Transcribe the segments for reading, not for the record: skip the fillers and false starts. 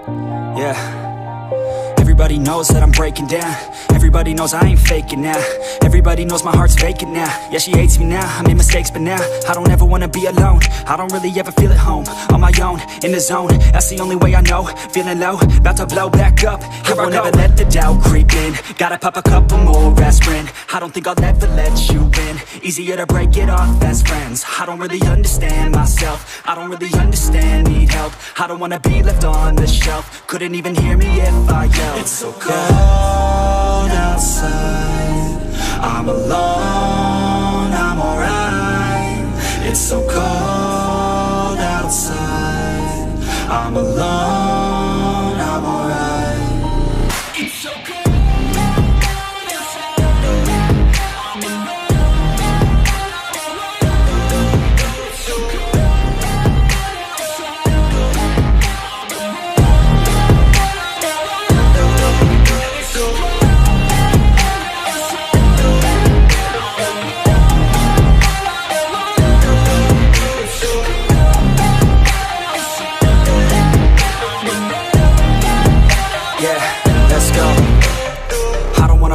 Yeah. Everybody knows that I'm breaking down. Everybody knows I ain't faking now. Everybody knows my heart's vacant now. Yeah, she hates me now, I made mistakes but now I don't ever wanna be alone. I don't really ever feel at home. On my own, in the zone, that's the only way I know. Feeling low, about to blow back up. Here I won't ever let the doubt creep in. Gotta pop a couple more aspirin. I don't think I'll ever let you in. Easier to break it off as friends. I don't really understand myself. I don't really understand, need help. I don't wanna be left on the shelf. Couldn't even hear me if I yelled. It's so cold outside, I'm alone, I'm alright. It's so cold outside, I'm alone, I'm alright. It's so cold.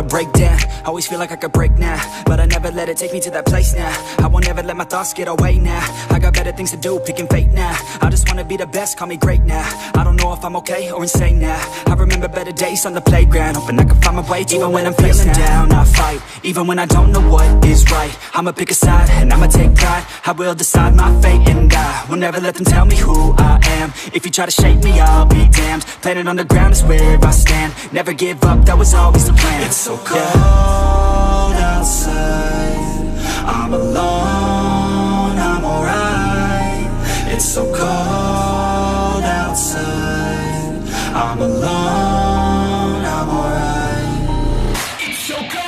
Break down, always feel like I could break now, but I never let it take me to that place now. I won't ever let my thoughts get away now. I got better things to do, picking fate now. I just wanna be the best, call me great now. I don't know if I'm okay or insane now. I remember better days on the playground, hoping I can find my way. Even when I'm feeling down, I fight. Even when I don't know what is right, I'ma pick a side and I'ma take pride. I will decide my fate and I will never let them tell me who I am. If you try to shape me, I'll be damned. Planet on the ground is where I stand. Never give up, that was always the plan. It's so cold outside, I'm alone, I'm alright. It's so cold outside, I'm alone, I'm alright. It's so cold.